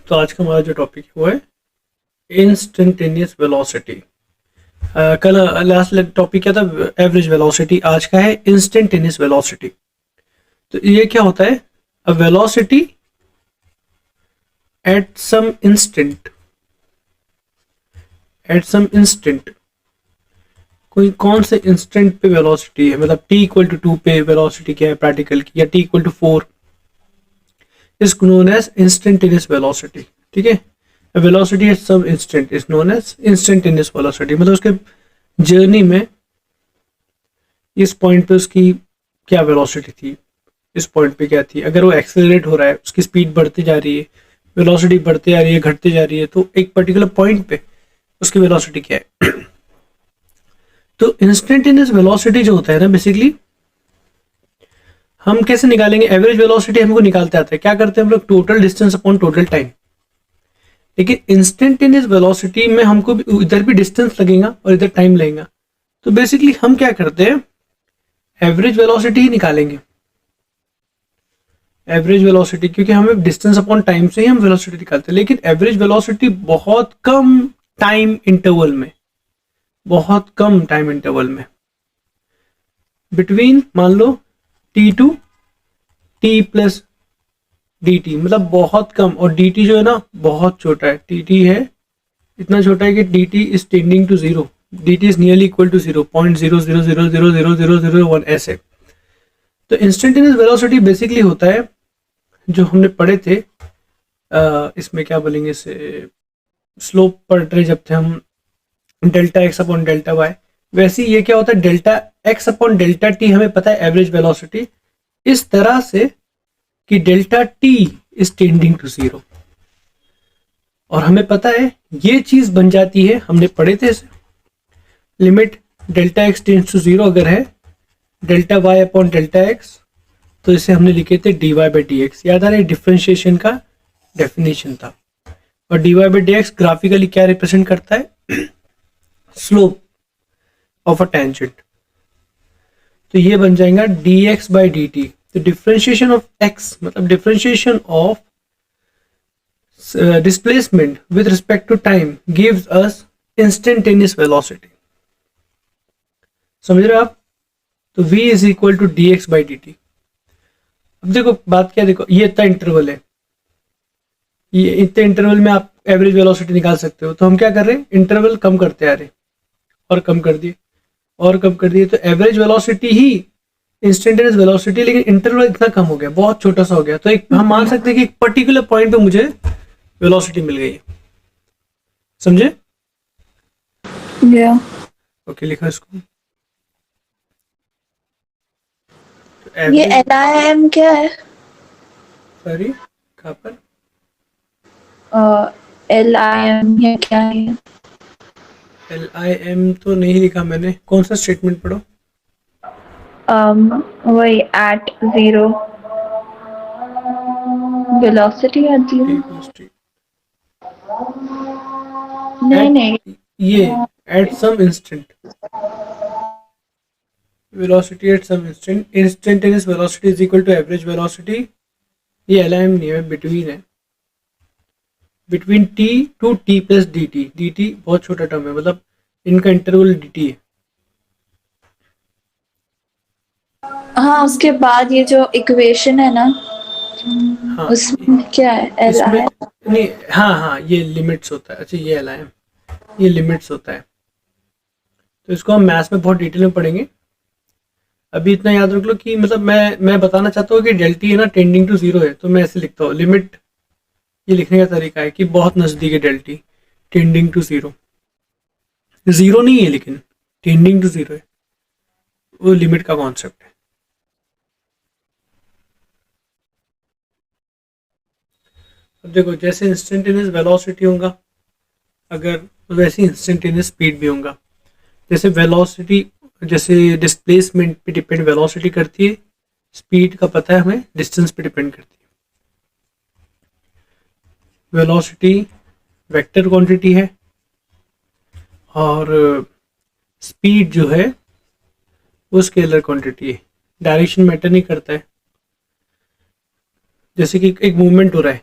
तो आज का हमारा जो टॉपिक है वो है इंस्टेंटेनियस वेलोसिटी। कल लास्ट टॉपिक क्या था? Average velocity. आज का है इंस्टेंटेनियस वेलोसिटी। तो ये क्या होता है? A velocity at some instant. At some instant कोई कौन से इंस्टेंट पे वेलोसिटी है, मतलब t इक्वल टू 2 पे वेलोसिटी क्या है प्रैक्टिकल की, या t equal to 4 is known as instantaneous velocity. ठीक है, velocity at some instant is known as instantaneous velocity. मतलब उसके जर्नी में इस पॉइंट पे उसकी क्या वेलोसिटी थी, इस पॉइंट पे क्या थी। अगर वो एक्सेलरेट हो रहा है, उसकी स्पीड बढ़ती जा रही है, वेलोसिटी बढ़ती जा रही है, घटती जा रही है, तो एक पर्टिकुलर पॉइंट पे उसकी वेलोसिटी क्या है। तो इंस्टेंटेनियस वेलोसिटी जो होता है ना, बेसिकली हम कैसे निकालेंगे? एवरेज वेलोसिटी हमको निकालते आते हैं। क्या करते हैं हम लोग? Total distance upon total time. लेकिन इंस्टेंटेनियस वेलोसिटी में हमको इधर भी डिस्टेंस लगेगा और इधर टाइम लगेगा। तो बेसिकली हम क्या करते हैं? एवरेज वेलोसिटी ही निकालेंगे। एवरेज वेलोसिटी, क्योंकि हमें डिस्टेंस अपॉन टाइम से ही हम वेलोसिटी निकालते हैं। लेकिन एवरेज वेलोसिटी बहुत कम टाइम इंटरवल में, बहुत कम टाइम इंटरवल में, बिटवीन मान लो t to T plus D t, मतलब बहुत कम। और डी टी जो है ना बहुत छोटा है। टी टी है इतना छोटा है कि D T is tending to zero. D T is nearly equal to 0.000000001 ऐसे। तो इंस्टेंटेनियस वेलोसिटी बेसिकली होता है जो हमने पढ़े थे, इसमें क्या बोलेंगे इसे, स्लोप पढ़ रहे जब थे हम, delta X upon delta Y. वैसे ये क्या होता है? Delta X upon delta T हमें पता है एवरेज वेलोसिटी इस तरह से कि delta T is tending to zero. और हमें पता है ये चीज बन जाती है, हमने पढ़े थे इसे, limit delta X tends to zero अगर है delta Y upon delta X, तो इसे हमने लिखे थे D Y by D X. याद आ रहा है? डिफ्रेंशिएशन का डेफिनेशन था। और D Y by D X graphically क्या रिप्रेजेंट करता है? Slope of a tangent. तो ये बन जाएगा D x by D T. तो डिफ्रेंशिएशन ऑफ एक्स मतलब differentiation of displacement with respect to time gives us instantaneous velocity. समझ रहे हो आप? तो v is equal to D x by D T. अब देखो बात क्या, देखो ये इतना इंटरवल है, ये इतने इंटरवल में आप एवरेज वेलोसिटी निकाल सकते हो। तो हम क्या कर रहे हैं? इंटरवल कम करते आ रहे, और कम कर दिए, और कम कर दिए। तो एवरेज वेलोसिटी ही इंस्टेंटेनियस वेलोसिटी, लेकिन इंटरवल इतना कम हो गया, बहुत छोटा सा हो गया। तो एक हम मान सकते हैं कि एक पर्टिकुलर पॉइंट पे मुझे वेलोसिटी मिल गई है। समझे? या ओके, लिखा इसको। तो ये एवरेज, LIM क्या है? सॉरी कहाँ पर? LIM ये क्या है? LIM तो नहीं लिखा मैंने। कौन सा स्टेटमेंट पढ़ो? वही at zero, velocity at T zero. Plus T नहीं एट, नहीं, ये at some instant, velocity at some instant, instantaneous velocity is equal to average velocity. ये एलआईएम नहीं है, बिटवीन है, between T to T plus D T. D T बहुत छोटा term है, मतलब इनका इंटरवल डी टी है। हाँ उसके बाद ये जो इक्वेशन है ना, हाँ उसमें क्या है? इसमें LI। नहीं, हाँ हाँ ये लिमिट्स होता है। अच्छा ये एलआईएम, ये लिमिट्स होता है। तो इसको हम मैथ्स में बहुत डिटेल में पढ़ेंगे। अभी इतना याद रख लो कि मतलब मैं बताना चाहता हूँ कि डेल्टी है ना टेंडिंग टू जीरो है, तो मैं ऐसे लिखता हूँ लिमिट। ये लिखने का तरीका है कि बहुत नज़दीक है डेल्टी, टेंडिंग टू जीरो। जीरो नहीं है लेकिन टेंडिंग टू जीरो है, वो लिमिट का कॉन्सेप्ट है। अब देखो जैसे इंस्टेंटेनियस वेलोसिटी होगा, अगर वैसे इंस्टेंटेनियस स्पीड भी होगा। जैसे वेलोसिटी, जैसे डिस्प्लेसमेंट पे डिपेंड वेलोसिटी करती है, स्पीड का पता है हमें डिस्टेंस पे डिपेंड करती है। वेलोसिटी वेक्टर क्वांटिटी है, और स्पीड जो है वो स्केलर क्वांटिटी है। डायरेक्शन मैटर नहीं करता है। जैसे कि एक मूवमेंट हो रहा है,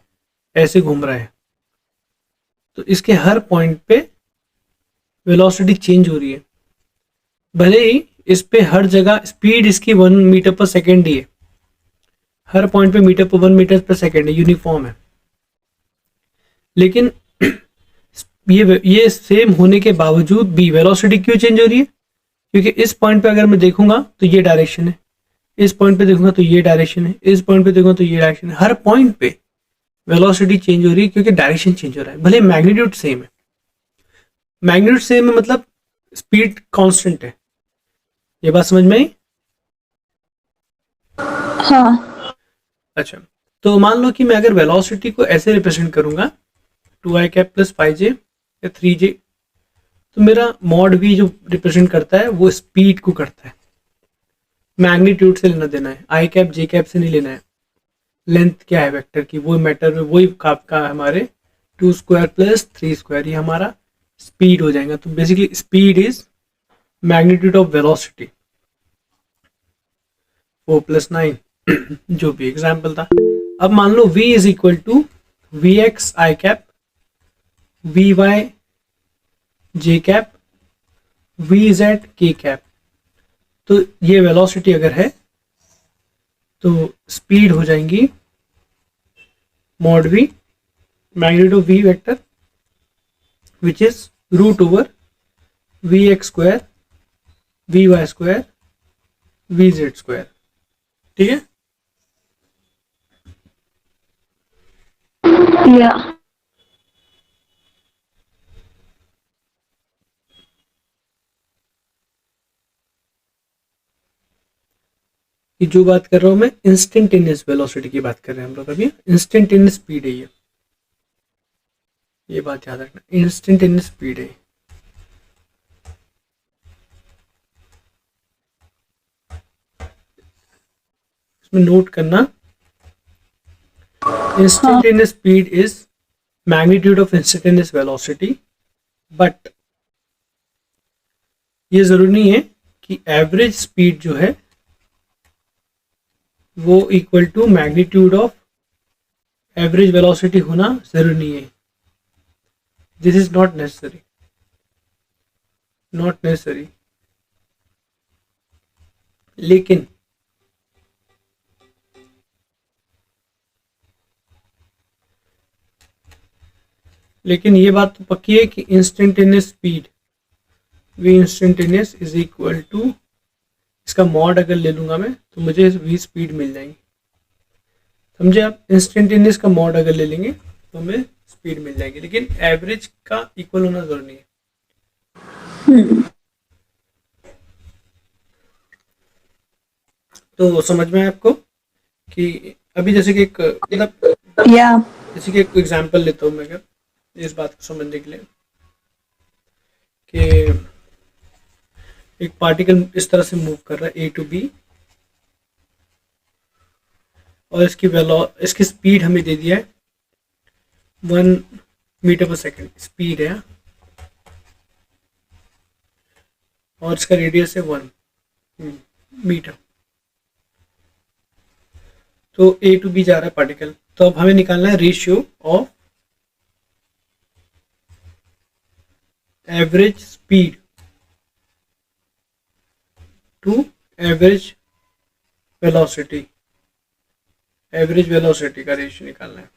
ऐसे घूम रहा है, तो इसके हर पॉइंट पे वेलोसिटी चेंज हो रही है, भले ही इस पे हर जगह स्पीड इसकी 1 मीटर पर सेकेंड ही है, हर पॉइंट पे मीटर पर 1 मीटर पर सेकेंड है, यूनिफॉर्म है, लेकिन ये सेम होने के बावजूद भी वेलोसिटी क्यों चेंज हो रही है? क्योंकि इस पॉइंट पे अगर मैं देखूंगा तो ये डायरेक्शन है, इस पॉइंट पे देखूंगा तो ये डायरेक्शन है, इस पॉइंट पे देखूंगा तो ये डायरेक्शन है, हर पॉइंट पे वेलोसिटी चेंज हो रही है क्योंकि डायरेक्शन चेंज हो रहा है। भले मैग्नीट्यूड सेम है, मैग्नीट्यूड सेम है मतलब स्पीड कांस्टेंट है। ये बात समझ में आई? हाँ। अच्छा, तो मान लो कि मैं अगर वेलोसिटी को ऐसे रिप्रेजेंट करूंगा 2i कैप प्लस 5j या 3j, तो मेरा मॉड भी जो रिप्रेजेंट करता है वो स्पीड को करता है, मैग्नीट्यूड से लेना देना है, आई कैप जे कैप से नहीं लेना है। लेंथ क्या है वेक्टर की वो मैटर में, वही का हमारे 2 स्क्वायर प्लस 3 स्क्वायर, ये हमारा स्पीड हो जाएगा। तो basically speed is magnitude of velocity 4 plus 9 जो भी एग्जाम्पल था। अब मान लो v is equal to v x i cap, v y j cap, v z k cap. तो ये वेलोसिटी अगर है तो स्पीड हो जाएंगी mod v magnitude of v vector which is root over v x square, v y square, v z square. ठीक है, या कि जो बात कर रहा हूं मैं इंस्टेंटेनियस वेलोसिटी की बात कर रहे हैं हम लोग अभी, इंस्टेंटेनियस स्पीड है ये बात याद रखना, इंस्टेंटेनियस स्पीड है। इसमें नोट करना, instantaneous speed is magnitude of instantaneous velocity, but ये जरूरी नहीं है कि एवरेज स्पीड जो है वो equal to magnitude of average velocity होना जरूरी नहीं है। This is not necessary, not necessary. लेकिन ये बात तो पक्की है कि instantaneous speed v instantaneous is equal to, इसका मॉड अगर ले लूंगा मैं तो मुझे वी स्पीड मिल जाएगी। समझे आप? इंस्टेंटेनियस का मॉड अगर ले लेंगे तो हमें स्पीड मिल जाएगी, लेकिन एवरेज का इक्वल होना जरूरी नहीं है। तो समझ में आया आपको कि अभी जैसे कि एक मतलब या जैसे कि एक एग्जांपल लेता हूँ मैं अगर इस बात को समझने के लिए कि एक पार्टिकल इस तरह से मूव कर रहा है ए टू बी, और इसकी स्पीड हमें दे दिया है 1 मीटर पर सेकेंड स्पीड है, और इसका रेडियस है 1 मीटर। तो ए टू बी जा रहा है पार्टिकल, तो अब हमें निकालना है ratio of average speed to average velocity, average velocity का रेशियो निकालना है।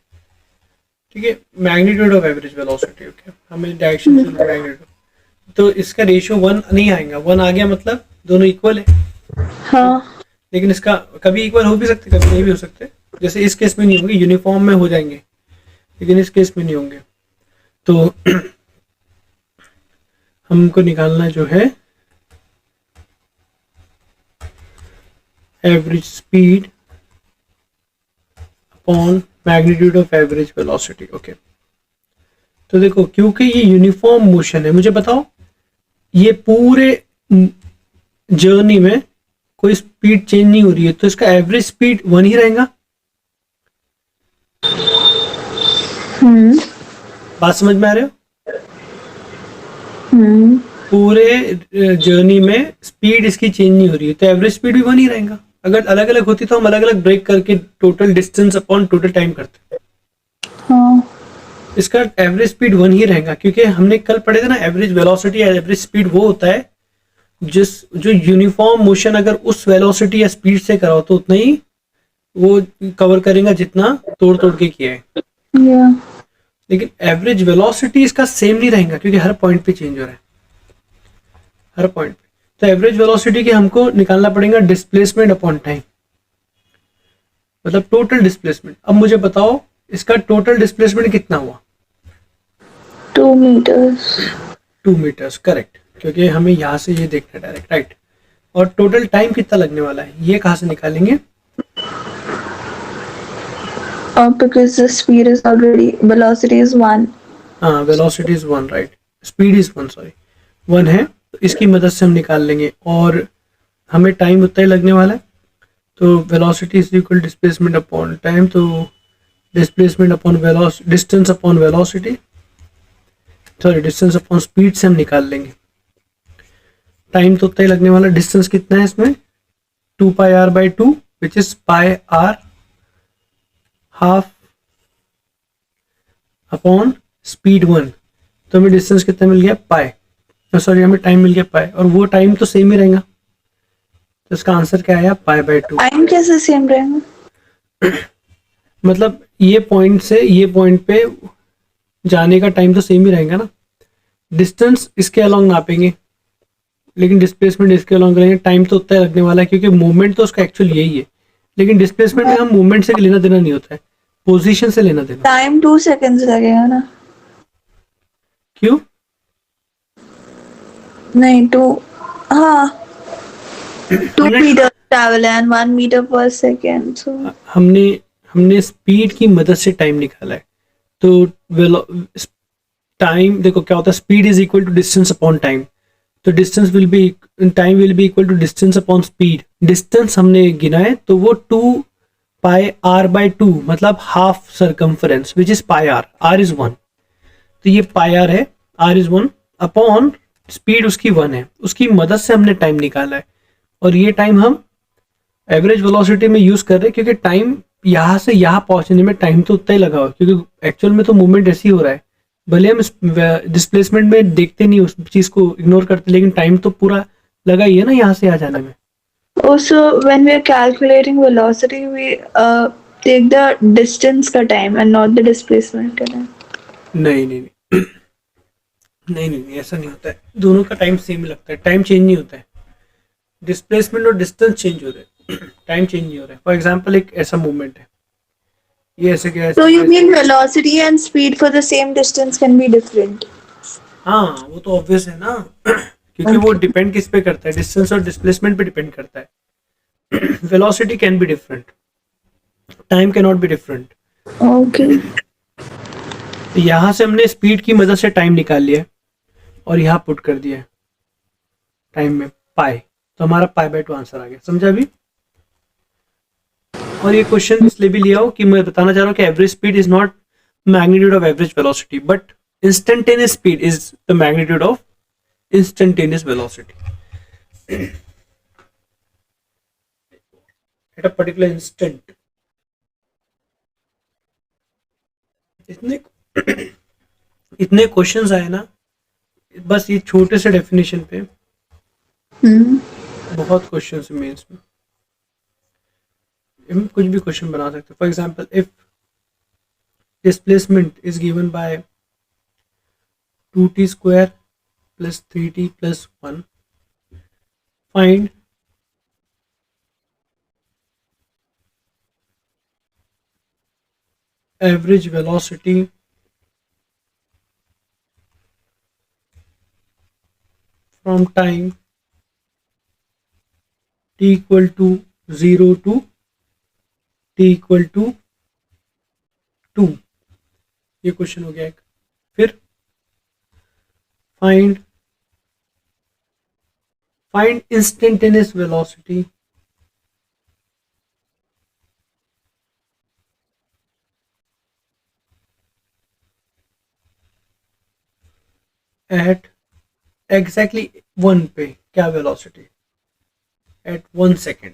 ठीक है, magnitude of average velocity. Okay, हमें डायरेक्शन से मैग्नीट्यूड, तो इसका रेशियो 1 नहीं आएगा, 1 आ गया मतलब दोनों इक्वल है। हाँ लेकिन इसका कभी इक्वल हो भी सकते, कभी नहीं भी हो सकते। जैसे इस केस में नहीं होंगे, यूनिफॉर्म में हो जाएंगे, लेकिन इस केस में नहीं होंगे। तो हमको निकालना जो है average speed upon magnitude of average velocity. Okay, तो देखो क्योंकि ये यूनिफॉर्म मोशन है, मुझे बताओ ये पूरे जर्नी में कोई स्पीड चेंज नहीं हो रही है, तो इसका एवरेज स्पीड 1 ही रहेगा। बात समझ में आ रहे हो? पूरे जर्नी में स्पीड इसकी चेंज नहीं हो रही है, तो एवरेज स्पीड भी 1 ही रहेगा। अगर अलग अलग होती तो हम अलग अलग ब्रेक करके total distance upon total time करते। हाँ इसका एवरेज स्पीड 1 ही रहेगा, क्योंकि हमने कल पढ़े थे ना एवरेज वेलोसिटी या एवरेज स्पीड वो होता है जिस जो यूनिफॉर्म मोशन अगर उस वेलोसिटी या स्पीड से कराओ तो उतना ही वो कवर करेगा जितना तोड़ तोड़ के किया है। या लेकिन एवरेज वेलोसिटी इसका सेम नहीं रहेगा क्योंकि हर पॉइंट पे चेंज हो रहा है, हर पॉइंट पे। तो एवरेज वेलोसिटी के हमको निकालना पड़ेगा डिस्प्लेसमेंट अपॉन टाइम, मतलब टोटल डिस्प्लेसमेंट। अब मुझे बताओ इसका टोटल डिस्प्लेसमेंट कितना हुआ? 2 meters. 2 मीटर्स, करेक्ट, क्योंकि हमें यहाँ से ये देखना है डायरेक्ट, राइट। और टोटल टाइम कितना लगने वाला है ये कहाँ से निकालेंगे? Because the speed is already, velocity is 1. हाँ, velocity is 1, right, speed is 1, sorry 1 है, तो इसकी मदद से हम निकाल लेंगे और हमें टाइम उतना ही लगने वाला है। तो velocity is equal displacement upon time, तो displacement upon distance upon velocity, sorry distance upon speed से हम निकाल लेंगे। टाइम तो उतना ही लगने वाला, डिस्टेंस कितना है इसमें 2πr/2 which is pi r half upon speed 1। तो हमें डिस्टेंस कितना मिल गया पाई, सॉरी हमें टाइम मिल गया पाई, और वो टाइम तो सेम ही रहेगा। तो इसका आंसर क्या आया π/2। टाइम कैसे सेम रहेगा? मतलब ये पॉइंट से ये पॉइंट पे जाने का टाइम तो सेम ही रहेगा ना, डिस्टेंस इसके अलोंग नापेंगे लेकिन डिस्प्लेसमेंट इसके अलोंग करेंगे, टाइम तो उतना ही लगने वाला है क्योंकि मूवमेंट तो उसका एक्चुअल यही है। लेकिन डिस्प्लेसमेंट में हम मूवमेंट से लेना देना नहीं होता है, पोजीशन से लेना देना। टाइम 2 seconds लगेगा ना? क्यों? नहीं, 2, हाँ 2 हमने meters travel and 1 meter per second. So हमने हमने स्पीड की मदद से टाइम निकाला है। तो टाइम देखो क्या होता है, speed is equal to distance upon time. तो distance will be time will be equal to distance upon speed. Distance हमने गिना है तो वो 2πr/2 मतलब half circumference which is pi r, r is 1। तो ये पाई आर है, आर इज 1 अपॉन स्पीड उसकी 1 है, उसकी मदद से हमने टाइम निकाला है। और ये टाइम हम एवरेज वेलोसिटी में यूज कर रहे हैं क्योंकि टाइम यहाँ से यहाँ पहुंचने में टाइम तो उतना ही लगा हुआ, क्योंकि एक्चुअल में तो मूवमेंट ऐसे ही हो रहा है। भले हम डिस्प्लेसमेंट में देखते नहीं, उस चीज को इग्नोर करते, लेकिन टाइम तो पूरा लगा ही है ना यहाँ से आ जाने में। also when we are calculating velocity, we take the distance का time and not the displacement का time. नहीं नहीं नहीं नहीं नहीं नहीं, ऐसा नहीं होता है, दोनों का टाइम सेम ही लगता है, टाइम चेंज नहीं होता है। डिस्प्लेसमेंट और डिस्टेंस चेंज हो रहे हैं, टाइम चेंज नहीं हो रहा है। फॉर एग्जाम्पल एक ऐसा मूवमेंट है, ये ऐसे क्या So ऐसे you क्या mean ऐसे, velocity and speed for the same distance can be different? हाँ वो तो ऑब्वियस है ना क्योंकि वो Okay. डिपेंड किस पे करता है, डिस्टेंस और डिस्प्लेसमेंट पे डिपेंड करता है। Velocity can be different, time can not be different. Okay. तो यहाँ से हमने स्पीड की मदद से टाइम निकाल लिया है और यहाँ पुट कर दिया है टाइम में पाई, तो हमारा π/2 आंसर आ गया। समझा अभी? और ये क्वेश्चन इसलिए भी लिया हो कि मैं बताना चाह रहा हूँ कि average speed is not magnitude of average velocity, but instantaneous speed is the magnitude of instantaneous velocity at a particular instant. इतने इतने क्वेश्चंस आए ना बस ये छोटे से डेफिनेशन पे, Hmm. बहुत क्वेश्चंस मेंस में। हम कुछ भी क्वेश्चन बना सकते हैं। For example if displacement is given by 2t² + 3t + 1, find average velocity from time t = 0 to t = 2। ये क्वेश्चन हो गया एक। फिर find instantaneous velocity at exactly 1 पे, क्या वेलोसिटी एट 1 सेकेंड।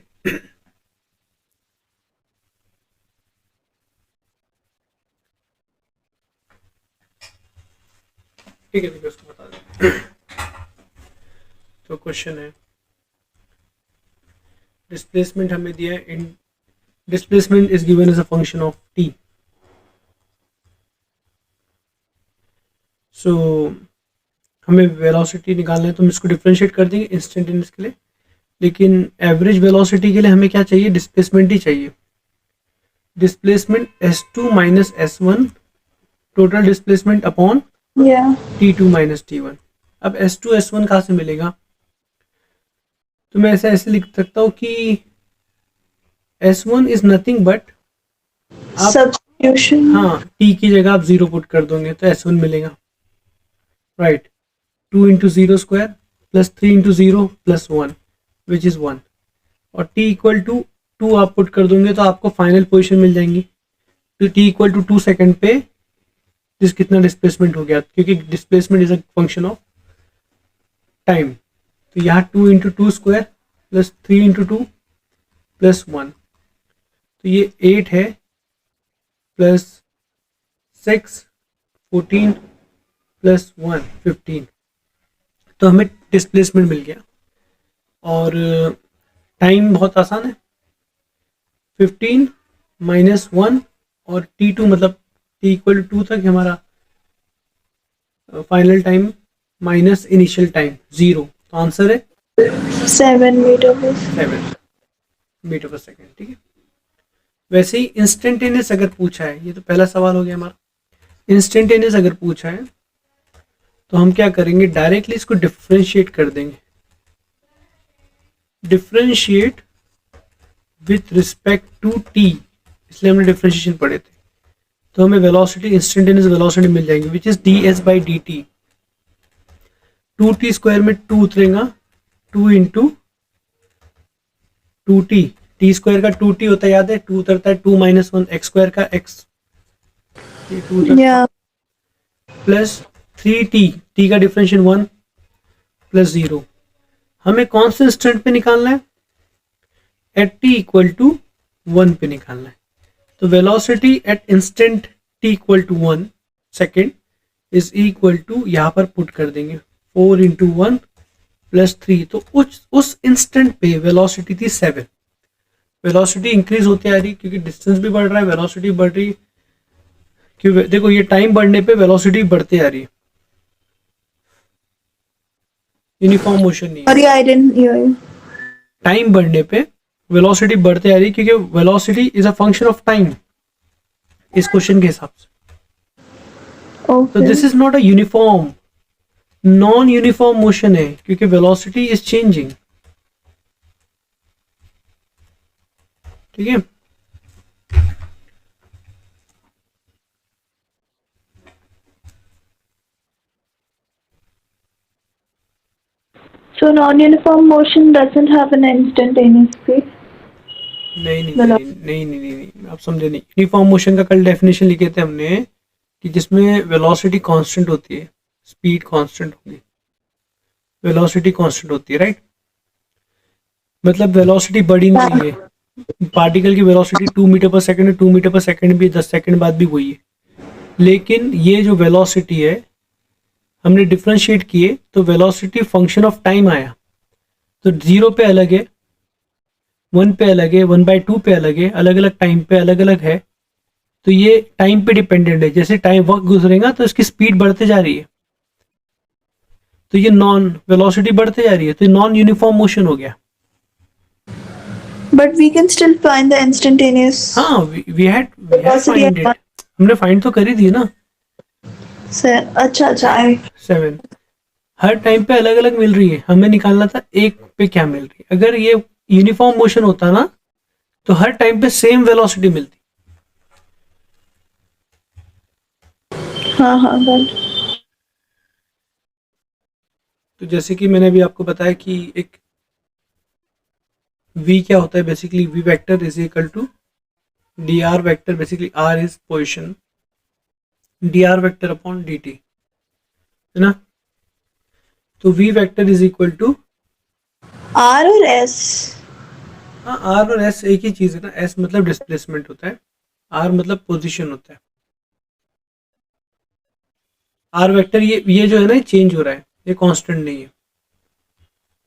ठीक है, उसको बता दें। तो क्वेश्चन है, डिस्प्लेसमेंट हमें दिया है, इन displacement is given as a function of t. So हमें वेलोसिटी निकालना है, तो हम इसको डिफरेंशिएट कर देंगे इंस्टेंटेनियस के लिए, लेकिन एवरेज वेलोसिटी के लिए हमें क्या चाहिए, डिस्प्लेसमेंट ही चाहिए। Displacement s2 minus s1 total displacement upon Yeah. t2 minus t1। अब s2 s1 कहाँ से मिलेगा, तो मैं ऐसे लिख सकता हूँ कि s1 इज नथिंग बट, आप Substitution. हाँ t की जगह आप 0 पुट कर दोगे तो s1 मिलेगा, right. 2 into zero square plus 3 into zero plus 1 which is 1, और t इक्वल टू 2 आप पुट कर दोगे तो आपको फाइनल पोजीशन मिल जाएंगी। तो t इक्वल टू 2 सेकेंड पे जिस कितना डिस्प्लेसमेंट हो गया, क्योंकि displacement is a function of time. तो यहाँ 2 into two square plus 3 into two plus 1, तो ये 8 है प्लस 6 14 प्लस 1 15, तो हमें डिस्प्लेसमेंट मिल गया। और टाइम बहुत आसान है, 15 माइनस 1 और t2 मतलब t इक्वल टू 2 तक हमारा final time minus initial time 0, तो आंसर है 7 meter per 7 मीटर पर सेकेंड। ठीक है, वैसे ही इंस्टेंटेनियस अगर पूछा है, ये तो पहला सवाल हो गया हमारा, इंस्टेंटेनियस अगर पूछा है तो हम क्या करेंगे, डायरेक्टली इसको डिफरेंशिएट कर देंगे, differentiate with respect to t, इसलिए हमने डिफरेंशिएशन पढ़े थे। तो हमें वेलोसिटी, इंस्टेंटेनियस वेलोसिटी मिल जाएंगी which is ds by D T. 2t square में 2 उतरेगा, 2 इंटू 2t, टी स्क्वायर का 2t होता है, याद है, 2 उतरता है 2 माइनस 1 एक्स स्क्वायर का x, ये 2 उतरता है, Yeah. प्लस 3t, t का डिफरेंशियल 1 प्लस 0। हमें कौन से इंस्टेंट पे निकालना है, एट t इक्वल टू 1 पे निकालना है। तो velocity at instant t equal to 1 second is equal to, यहाँ पर पुट कर देंगे 4 इंटू 1 प्लस 3, तो उस इंस्टेंट पे वेलोसिटी थी 7। वेलोसिटी इंक्रीज होती आ रही क्योंकि डिस्टेंस भी बढ़ रहा है, वेलोसिटी बढ़ रही, क्योंकि देखो ये टाइम बढ़ने पे वेलोसिटी बढ़ती आ रही है, यूनिफॉर्म मोशन नहीं है। Sorry, I didn't hear you. Time बढ़ने पे वेलोसिटी बढ़ते आ रही क्योंकि velocity is a function of time इस क्वेश्चन के हिसाब से। तो Okay. This is not a uniform, non uniform motion है क्योंकि वेलोसिटी इज चेंजिंग। ठीक है, So non-uniform motion doesn't have an instantaneous speed. नहीं नहीं नहीं नहीं नहीं नहीं, नहीं, आप समझे नहीं। यूनिफॉर्म मोशन का कल डेफिनेशन लिखे थे हमने कि जिसमें वेलोसिटी कांस्टेंट होती है, स्पीड कांस्टेंट होगी, वेलोसिटी कांस्टेंट होती है, राइट। मतलब वेलोसिटी बढ़ी नहीं रही है, पार्टिकल की वेलोसिटी 2 मीटर पर सेकंड है, 2 मीटर पर सेकंड भी 10 सेकंड बाद भी वही है, लेकिन ये जो वेलोसिटी है हमने डिफरेंशिएट किए तो वेलोसिटी फंक्शन ऑफ टाइम आया। तो 0 पे अलग है, 1 पे अलग है, 1/2 पे अलग है, अलग अलग टाइम पे अलग अलग है। तो ये टाइम पे डिपेंडेंट है, जैसे टाइम वक्त गुजरेगा तो इसकी स्पीड बढ़ते जा रही है, तो ये नॉन वेलोसिटी बढ़ते जा रही है, तो नॉन यूनिफॉर्म मोशन हो गया। But we can still find the instantaneous हाँ, we had velocity. Find it, हमने फाइंड तो करी थी ना। अच्छा, I 7 हर टाइम पे अलग अलग मिल रही है, हमें निकालना था एक पे क्या मिल रही है। अगर ये यूनिफॉर्म मोशन होता ना तो हर टाइम पे सेम वेलोसिटी मिलती। हाँ but तो जैसे कि मैंने अभी आपको बताया कि एक v क्या होता है, basically v vector is equal to dr vector, basically r is position, dr vector upon dt, है ना। तो v vector is equal to, R और S. हाँ r और s एक ही चीज है ना, s मतलब डिस्प्लेसमेंट होता है, r मतलब पोजीशन होता है। आर वेक्टर ये जो है ना चेंज हो रहा है, ये कांस्टेंट नहीं है।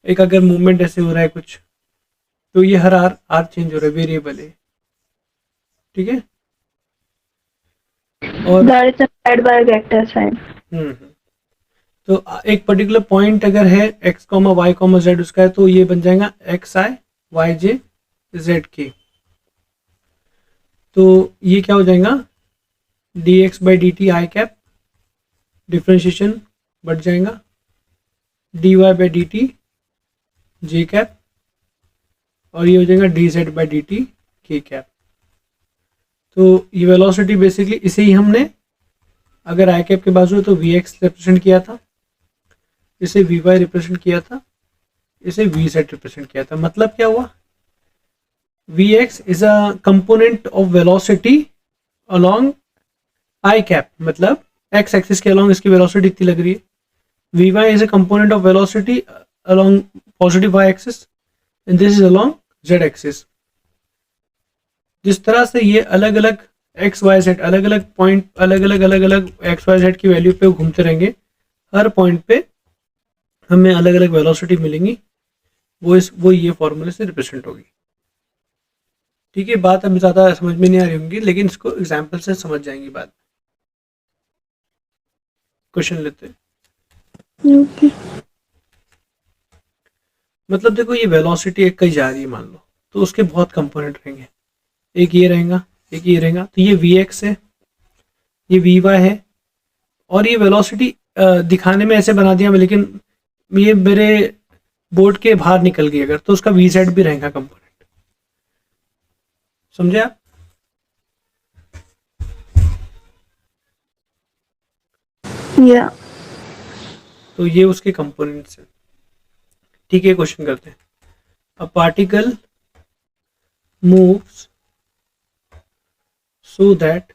एक अगर मूवमेंट ऐसे हो रहा है कुछ, तो ये हर आर आर चेंज हो रहा है, वेरिएबल है, ठीक है। और That is implied by vector sign. हम्म, तो एक पर्टिकुलर पॉइंट अगर है x comma y comma z उसका है, तो ये बन जाएगा x i y j z k. तो ये क्या हो जाएगा, D x by D t i cap, differentiation बढ़ जाएगा, d Y by D t j cap, और ये हो जाएगा d z by D t k cap. तो ये वेलोसिटी बेसिकली इसे ही हमने, अगर आई कैप के बाजू है तो वी एक्स रिप्रेजेंट किया था, इसे वी वाई रिप्रेजेंट किया था, इसे वी जेड रिप्रेजेंट किया था। मतलब क्या हुआ, v x is a component of velocity along i cap, मतलब एक्स एक्सिस के अलोंग इसकी वेलोसिटी इतनी लग रही है। V y is a component of velocity along positive y axis and this is along z axis. जिस तरह से ये अलग अलग एक्स वाई जेड, अलग अलग पॉइंट, अलग अलग एक्स वाई जेड की वैल्यू पे घूमते रहेंगे, हर पॉइंट पे हमें अलग अलग वेलोसिटी मिलेंगी, वो ये फॉर्मूले से रिप्रेजेंट होगी। ठीक है, बात अभी ज़्यादा समझ में नहीं आ रही होंगी, लेकिन इसको एग्जाम्पल से समझ जाएंगी बात। क्वेश्चन लेते हैं। Okay. मतलब देखो, ये वेलोसिटी एक कहीं जा रही है मान लो, तो उसके बहुत कंपोनेंट रहेंगे, एक ये रहेगा, एक ये रहेगा। तो ये वी एक्स है, ये वी वाई है, और ये वेलोसिटी दिखाने में ऐसे बना दिया मैं, लेकिन ये मेरे बोर्ड के बाहर निकल गई अगर, तो उसका वी जेड भी रहेगा कंपोनेंट। समझे आप? Yeah. तो ये उसके कंपोनेंट्स हैं। ठीक है, क्वेश्चन करते हैं। A particle moves so that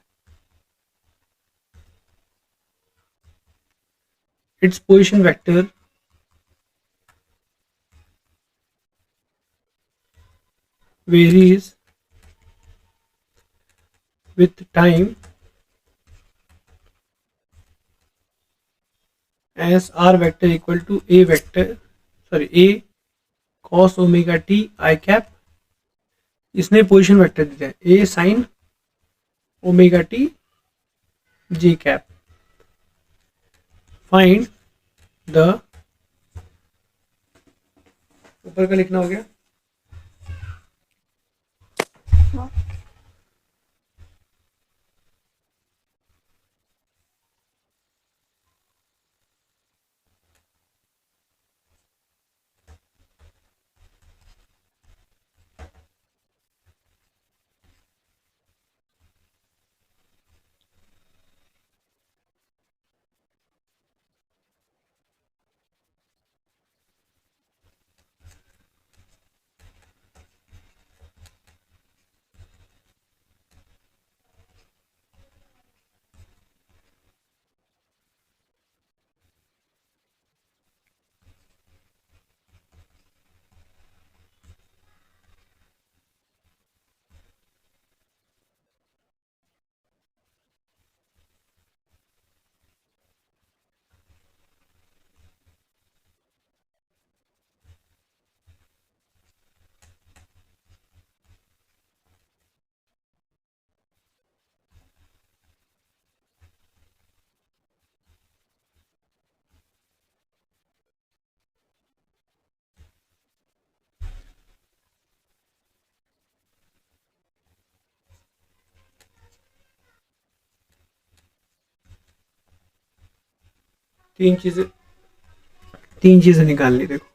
its position vector varies with time as r vector equal to a vector, sorry, a cos omega t I cap। इसने पोजीशन वेक्टर दिया है a sin omega t j cap। Find the, ऊपर का लिखना हो गया, तीन चीजें, तीन चीजें निकालनी देखो।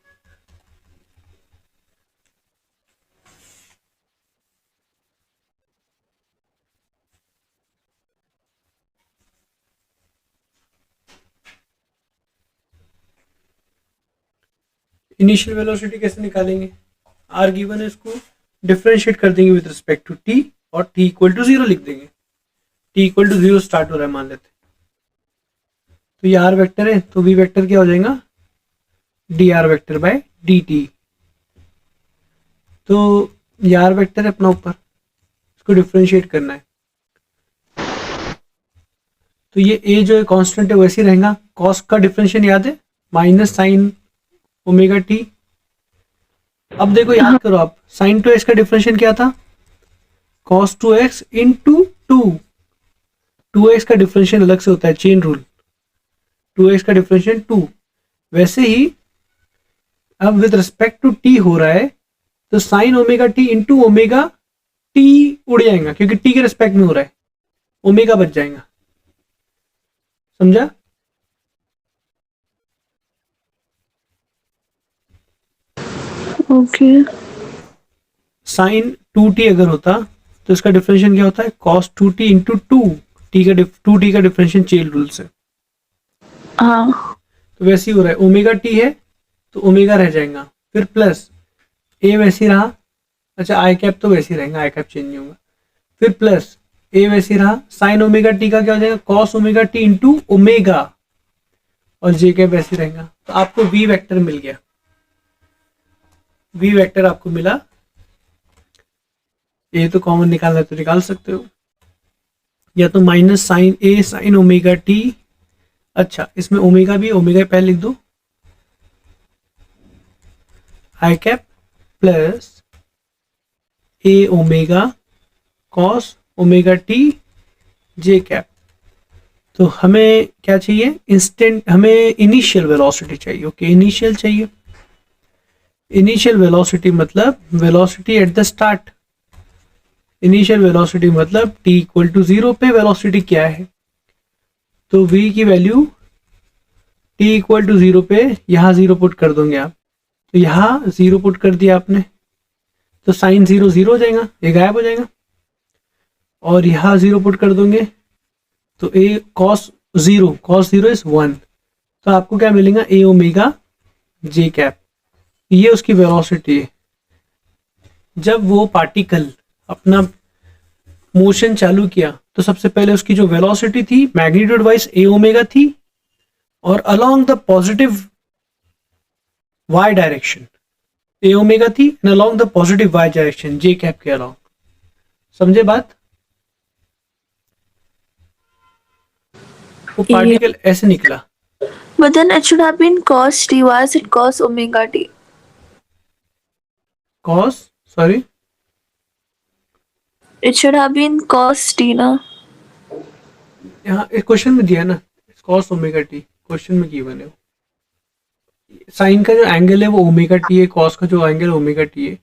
इनिशियल वेलोसिटी कैसे निकालेंगे, आर गिवन है, इसको डिफरेंशिएट कर देंगे विद रिस्पेक्ट टू टी, और टी इक्वल टू जीरो लिख देंगे। T equal to zero start हो रहा है मान लेते हैं, तो ये आर वेक्टर है, तो वी वेक्टर क्या हो जाएगा, D R vector by D T. तो ये आर वेक्टर है अपना ऊपर, इसको डिफरेंशिएट करना है। तो ये ए जो है कांस्टेंट है वैसे ही रहेगा। कॉस का डिफरेंशियल याद है, माइनस साइन ओमेगा टी। अब देखो याद हाँ करो आप, साइन टू एक्स का डिफरेंशियल क्या था, cos two x into two. Two x का डिफरेंशियल अलग से होता है, चेन रूल, टू एक्स का डिफरेंशियल टू। वैसे ही अब विद रिस्पेक्ट टू टी हो रहा है, तो sign omega t into omega T उड़ जाएगा, क्योंकि टी के रिस्पेक्ट में हो रहा है, ओमेगा बच जाएगा। समझा? ओके। साइन टू टी अगर होता तो इसका डिफरेंशियल क्या होता है, cos two t into two. Two t का डिफरेंशियल चेन रूल से। हाँ तो वैसे ही हो रहा है, ओमेगा टी है तो ओमेगा रह जाएगा, फिर प्लस ए वैसे ही रहा, अच्छा आई कैप तो वैसे ही रहेगा, आई कैप चेंज नहीं होगा, फिर प्लस ए वैसे ही रहा, साइन ओमेगा टी का क्या हो जाएगा, cos omega t into omega, और जे कैप वैसे ही रहेगा। तो आपको वी वेक्टर मिल गया, वी वेक्टर आपको मिला। ए तो कॉमन निकालना है तो निकाल सकते हो, या तो minus sine a sine omega t. अच्छा इसमें ओमेगा भी, ओमेगा पहले लिख दो, i cap plus a omega cos omega t j cap. तो हमें क्या चाहिए, इंस्टेंट, हमें इनिशियल वेलोसिटी चाहिए। ओके इनिशियल चाहिए, इनिशियल वेलोसिटी मतलब velocity at the start. Initial velocity मतलब t इक्वल टू जीरो पे वेलोसिटी क्या है, तो v की value t equal to zero पे यहाँ जीरो पुट कर दोगे आप, तो यहाँ जीरो पुट कर दिया आपने, तो साइन जीरो जीरो हो जाएगा, ये गायब हो जाएगा, और यहाँ जीरो पुट कर दोगे तो a cos zero is one, तो आपको क्या मिलेगा, ए ओमेगा जे कैप, ये उसकी वेलोसिटी है। जब वो पार्टिकल अपना मोशन चालू किया तो सबसे पहले उसकी जो वेलोसिटी थी मैग्नीट्यूड वाइज ए ओमेगा थी, और along the positive y direction a omega थी, and along the positive y direction j cap के अलोंग। समझे बात? वो yeah. पार्टिकल ऐसे निकला। But then it should have been cos t. Why is it cos omega t? Cos, sorry, It should have been cos t, na? यहाँ एक question में दिया ना, कॉस ओमेगा टी, क्वेश्चन में की बने हो, साइन का जो एंगल है वो ओमेगा टी है, कॉस का जो एंगल ओमेगा टी है,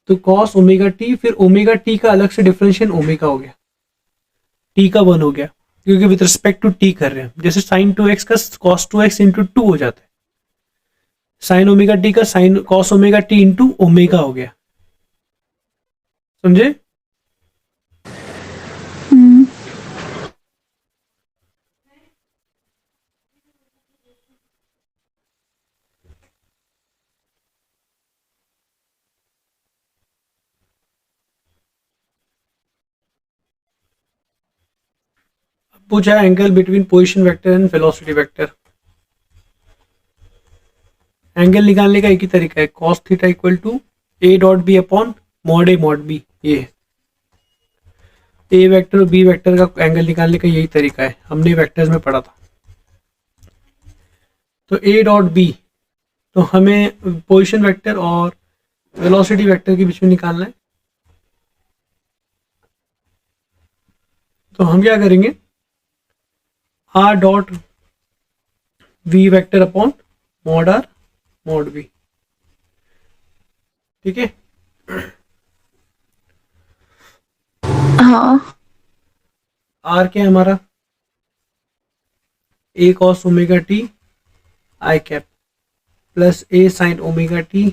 तो कॉस ओमेगा टी, फिर ओमेगा टी का अलग से डिफरेंशियल ओमेगा हो गया, टी का वन हो गया, क्योंकि विद रिस्पेक्ट टू टी कर रहे हैं, जैसे साइन टू एक्स का cos two x into two हो जाता है, साइन ओमेगा टी का sine cos omega t into omega हो गया। समझे? Hmm. पूछा angle between position vector and velocity vector. Angle निकालने का एक ही तरीका है, cos theta equal to a dot b upon mod a mod b. ये ए वेक्टर और बी वेक्टर का एंगल निकालने का यही तरीका है, हमने वेक्टर्स में पढ़ा था। तो ए डॉट बी, तो हमें पोजीशन वेक्टर और वेलोसिटी वेक्टर के बीच में निकालना है, तो हम क्या करेंगे, r dot v vector upon mod r mod b. ठीक है, हाँ आर क्या है हमारा, a cos omega t i cap plus a sine omega t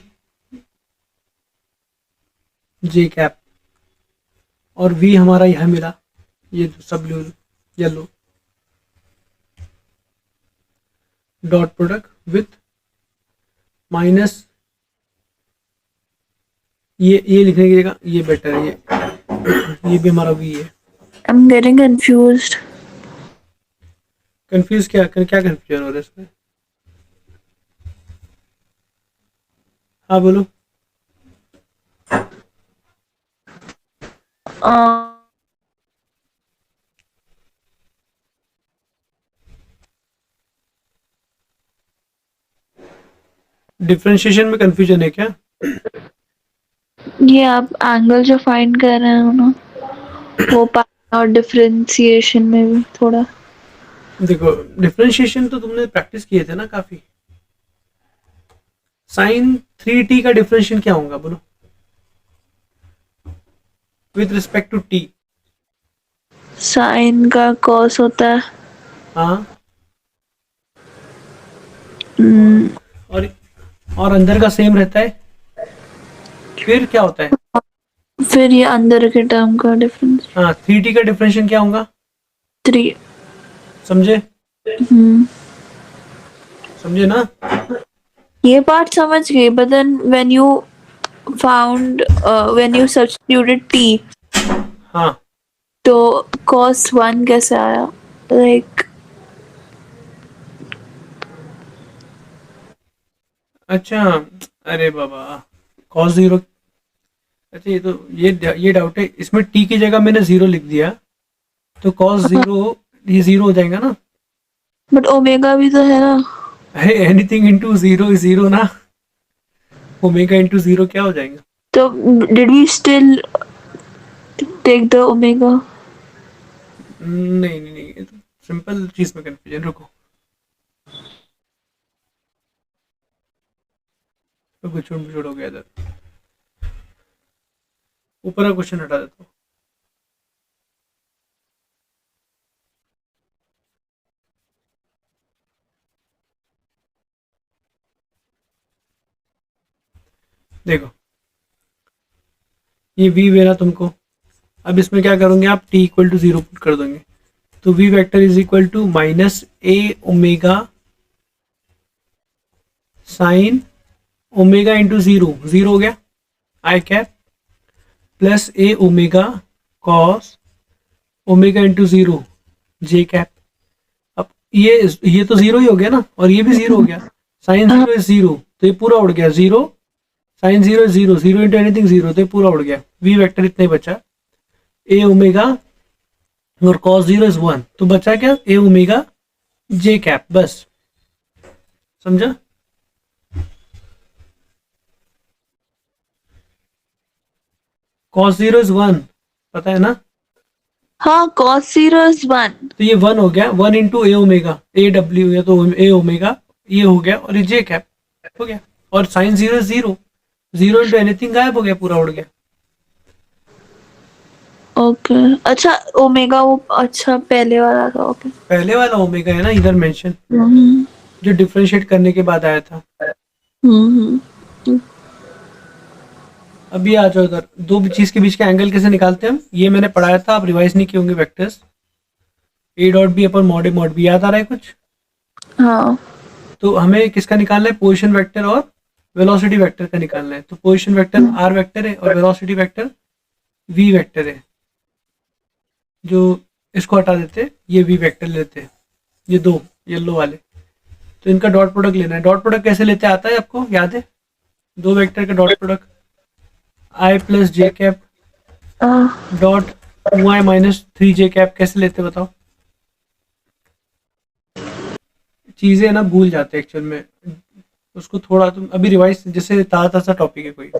j cap, और वी हमारा यह मिला, ये सब yellow dot product with minus, ये लिखने की जगह ये बेटर है, ये भी हमारा वी है। I'm getting confused. कंफ्यूज क्या कंफ्यूजन हो रहा है इसमें? हाँ बोलो। Uh, डिफरेंशिएशन में कंफ्यूजन है क्या? ये आप एंगल जो फाइंड कर रहे हैं ना, वो पार्ट और डिफरेंशिएशन में भी थोड़ा। देखो डिफरेंशिएशन तो तुमने प्रैक्टिस किए थे ना काफी। साइन 3t का डिफरेंशिएशन क्या होगा बोलो, with respect to t? Sine का कॉस होता है। हाँ, हम्म, और और अंदर का सेम रहता है, फिर क्या होता है? फिर ये अंदर के टर्म का डिफरेंस। हाँ, 3t का डिफरेंशिएशन क्या होगा? 3। समझे? हम्म, समझे ना? ये पार्ट समझ गई, but then when you substituted t, हाँ, तो cos 1 कैसे आया? लाइक अच्छा, अरे बाबा, cos जीरो। अच्छा, ये डाउट है इसमें, t की जगह मैंने जीरो लिख दिया, तो cos जीरो, ये जीरो हो जाएगा ना? बट ओमेगा भी तो है ना। Anything into zero is zero ना, ओमेगा इंटू जीरो क्या हो जाएगा? तो did we still take the omega? नहीं नहीं नहीं, ये तो सिंपल चीज में कंफ्यूजन। रुको, तो गुछुड़ मुछुड़ हो गया इधर। ऊपर का क्वेश्चन हटा देता हूँ। देखो, ये v मेरा तुमको, अब इसमें क्या करोगे आप, t equal to zero put कर दोगे, तो v vector is equal to minus a omega sine omega into zero, zero हो गया i cap, plus a omega cos omega into zero j cap. अब ये तो जीरो ही हो गया ना, और ये भी जीरो हो गया, साइन जीरो इज जीरो, तो ये पूरा उड़ गया zero, sine zero zero, zero into anything zero, तो ये पूरा उड़ गया, वी वेक्टर इतना ही बचा, ए ओमेगा और कॉस जीरो इज वन, तो बचा क्या, ए ओमेगा जे कैप, बस। समझा? कॉस जीरो इज वन, पता है ना? हाँ, cos 0 is 1। तो ये वन हो गया, one into A omega, A W, या तो ए ओमेगा, ये हो गया, और ये जे कैप हो गया, और sine zero zero, zero into anything गायब हो गया, पूरा उड़ गया। ओके, अच्छा ओमेगा वो, अच्छा पहले वाला था। ओके। पहले वाला ओमेगा है ना इधर मेंशन, हम्म जो डिफरेंशिएट करने के बाद आया था। हम्म। अभी आ जाओ इधर, दो चीज के बीच का एंगल कैसे निकालते हैं हम, ये मैंने पढ़ाया था, आप रिवाइज नहीं किए होंगे vectors. A dot b upon mod a mod b, याद आ रहा है कुछ? हाँ। तो हमें किसका निकालना है, पोजीशन वेक्टर और वेलोसिटी वेक्टर का निकालना है। तो पोजीशन वेक्टर आर वेक्टर है और वेलोसिटी वेक्टर वी वेक्टर है। जो इसको हटा देते, ये वी वेक्टर लेते, ये दो येलो वाले, तो इनका डॉट प्रोडक्ट लेना है। डॉट प्रोडक्ट कैसे लेते आता है आपको याद है? दो वेक्टर का dot product, I plus J cap dot to I minus three J cap, कैसे लेते बताओ? चीजें ना भूल जाते हैं एक्चुअल में, उसको थोड़ा तुम अभी रिवाइज, जैसे ताजा ताजा टॉपिक है कोई,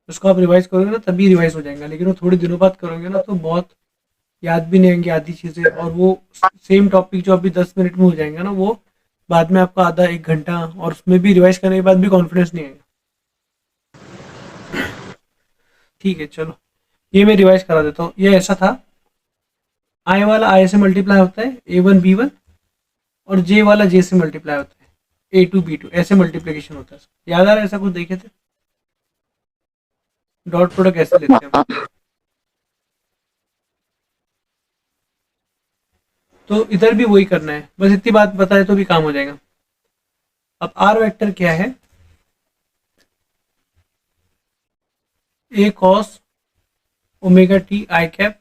उसको आप रिवाइज करोगे ना तभी रिवाइज हो जाएगा, लेकिन वो थोड़े दिनों बाद करोगे ना तो बहुत याद भी नहीं आएंगी आधी चीजें, और वो सेम टॉपिक जो अभी 10 मिनट में हो जाएगा ना, वो बाद में आपका आधा एक घंटा, और उसमें भी रिवाइज करने के बाद भी कॉन्फिडेंस नहीं आएगा। ठीक है चलो, ये मैं रिवाइज करा देता हूँ। ये ऐसा था, आई वाला आई से मल्टीप्लाई होता है, ए वन बी वन, और जे वाला जे से मल्टीप्लाई होता है, ए टू बी टू, ऐसे मल्टीप्लीकेशन होता है। याद आ रहा है ऐसा कुछ देखे थे? डॉट प्रोडक्ट ऐसे लेते हैं हम। तो इधर भी वही करना है, बस इतनी बात बताए तो भी काम हो जाएगा। अब आर वेक्टर क्या है, a cos omega t i cap,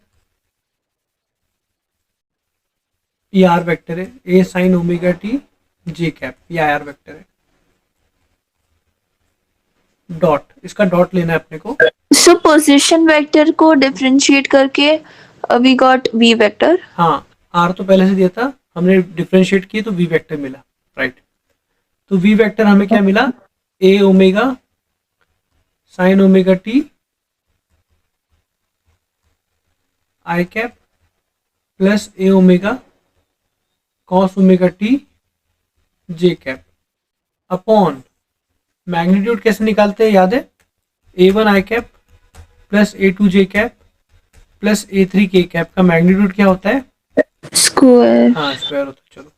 ये आर वेक्टर है, a sine omega t j cap, ये आर वेक्टर है। डॉट, इसका डॉट लेना है अपने को। सो पोजीशन वेक्टर को डिफरेंशिएट करके वी गॉट वी वेक्टर। हाँ, आर तो पहले से दिया था, हमने डिफरेंशिएट किए तो वी वेक्टर मिला, राइट। तो वी वेक्टर हमें क्या मिला, a omega sine omega t i cap plus a omega cos omega t j cap upon magnitude कैसे निकालते हैं याद है, a one i cap plus a two j cap plus a three k cap का magnitude क्या होता है, square. हाँ स्क्वायर होता है। चलो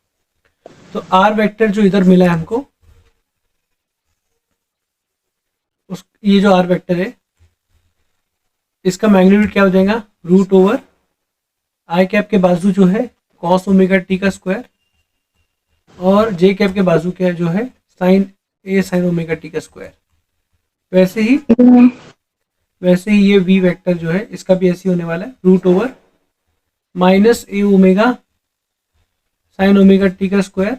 तो आर वेक्टर जो इधर मिला है हमको, उस ये जो आर वेक्टर है इसका मैग्नीट्यूड क्या हो जाएगा, रूट ओवर आई कैप के बाजू जो है कॉस ओमेगा टी का स्क्वायर और जे कैप के बाजू क्या जो है साइन ओमेगा टी का स्क्वायर। वैसे ही ये वी वेक्टर जो है इसका भी ऐसे ही होने वाला है, root over minus a omega sine omega t का square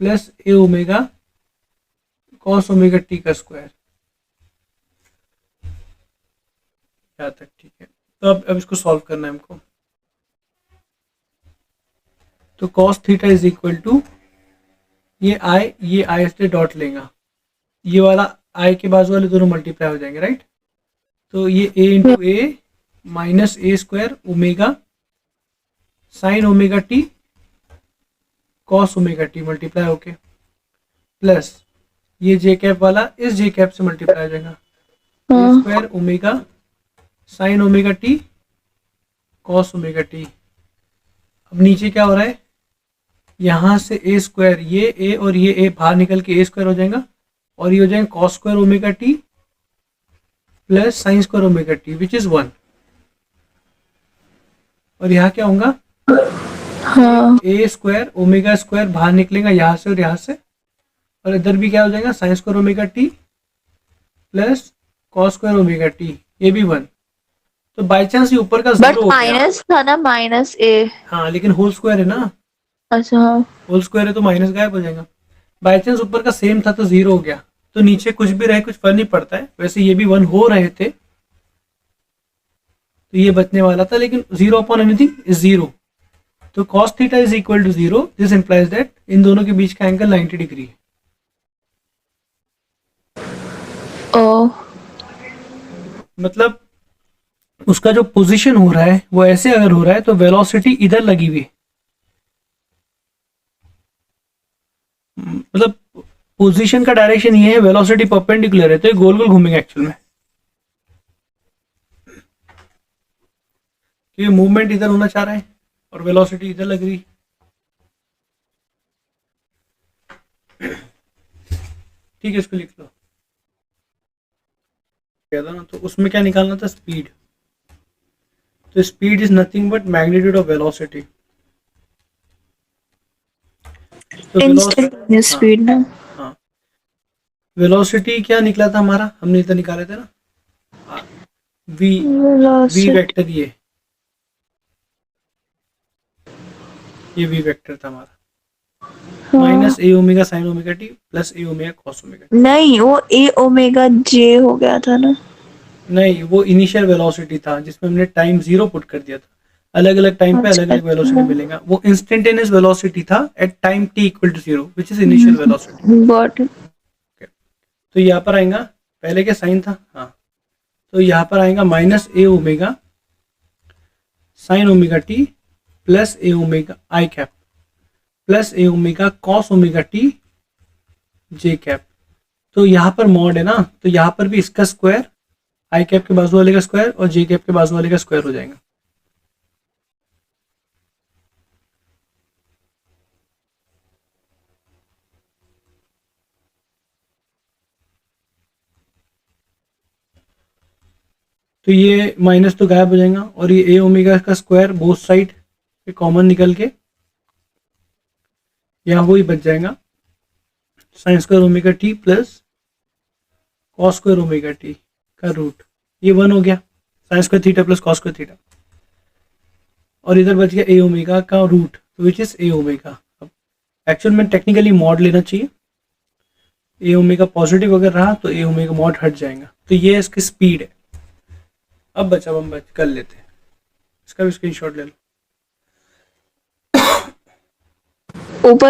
plus a omega cos omega t का स्क्वायर। यहाँ तक ठीक है। तो अब इसको सॉल्व करना है हमको। तो cos theta is equal to ये आई से डॉट लेगा, ये वाला आई के बाजू वाले दोनों मल्टीप्लाई हो जाएंगे राइट। तो ये a into A minus A square omega sine omega t cos omega T multiply होके प्लस ये जे कैप वाला इस जे कैप से मल्टीप्लाई हो जाएगा, a square omega sine omega t cos omega t. अब नीचे क्या हो रहा है, यहाँ से ए स्क्वायर ये ए और ये ए बाहर निकल के ए स्क्वायर हो जाएगा और ये हो जाएगा cos square omega t plus sign square omega T which is 1। और यहाँ क्या होगा, ए स्क्वायर ओमेगा स्क्वायर बाहर निकलेगा यहाँ से और यहाँ से, और इधर भी क्या हो जाएगा sine square omega t plus cos square omega T, ये भी 1। तो बाई चांस ये ऊपर का बट जीरो हो गया, माइनस था ना, माइनस ए। हाँ लेकिन होल स्क्वायर है ना, अच्छा हाँ। होल स्क्वायर है तो माइनस गायब हो जाएगा। बाई चांस ऊपर का सेम था तो जीरो हो गया, तो नीचे कुछ भी रहे कुछ फर्क नहीं पड़ता है। वैसे ये भी 1 हो रहे थे तो ये बचने वाला था, लेकिन zero upon anything is zero. तो cos theta is equal to zero, this implies that इन दोनों के बीच का एंगल 90 डिग्री है। ओ मतलब उसका जो पोजीशन हो रहा है वो ऐसे अगर हो रहा है तो वेलोसिटी इधर लगी हुई है, मतलब पोजीशन का डायरेक्शन ये है, वेलोसिटी परपेंडिकुलर है तो ये गोल गोल घूमेगा एक्चुअल में। ये मूवमेंट इधर होना चाह रहा है और वेलोसिटी इधर लग रही है। ठीक है, इसको लिख लो। क्या था ना, तो उसमें क्या निकालना था, स्पीड। तो speed is nothing but magnitude of velocity. तो इंस्टेंटेनियस स्पीड ना। हाँ, वेलोसिटी क्या निकला था हमारा, हमने इधर निकाले थे ना, वी वेक्टर, ये वी वेक्टर था हमारा, minus a omega sine omega t plus a omega cos omega t. नहीं, वो ए ओमेगा जे हो गया था ना। नहीं, वो इनिशियल वेलोसिटी था जिसमें हमने टाइम 0 पुट कर दिया था। अलग अलग टाइम पे अलग अलग वेलोसिटी मिलेगा। वो इंस्टेंटेनियस वेलोसिटी था at time t equal to 0 which is initial velocity. Got it. तो यहाँ पर आएगा, पहले क्या साइन था, हाँ, तो यहाँ पर आएगा minus a omega sine omega t plus a omega I cap plus a omega cos omega t j cap. तो यहाँ पर मॉड है ना, तो यहाँ पर भी इसका स्क्वायर आई कैप के बाजू वाले का स्क्वायर और जे कैप के बाजू वाले का स्क्वायर हो जाएगा। तो ये माइनस तो गायब हो जाएगा और ये ए ओमेगा का स्क्वायर बोथ साइड पे कॉमन निकल के यहाँ वही बच जाएगा, sine square omega t plus cos square omega t का रूट, ये 1 हो गया, sine square theta plus cos square theta, और इधर बच गया ए ओमेगा का root which is a omega. अब एक्चुअल में टेक्निकली मॉड लेना चाहिए, ए ओमेगा पॉजिटिव अगर रहा तो ए ओमेगा मॉड हट जाएगा। तो ये इसकी स्पीड है। अब बचा हम कर लेते हैं, इसका भी स्क्रीनशॉट ले लो। ऊपर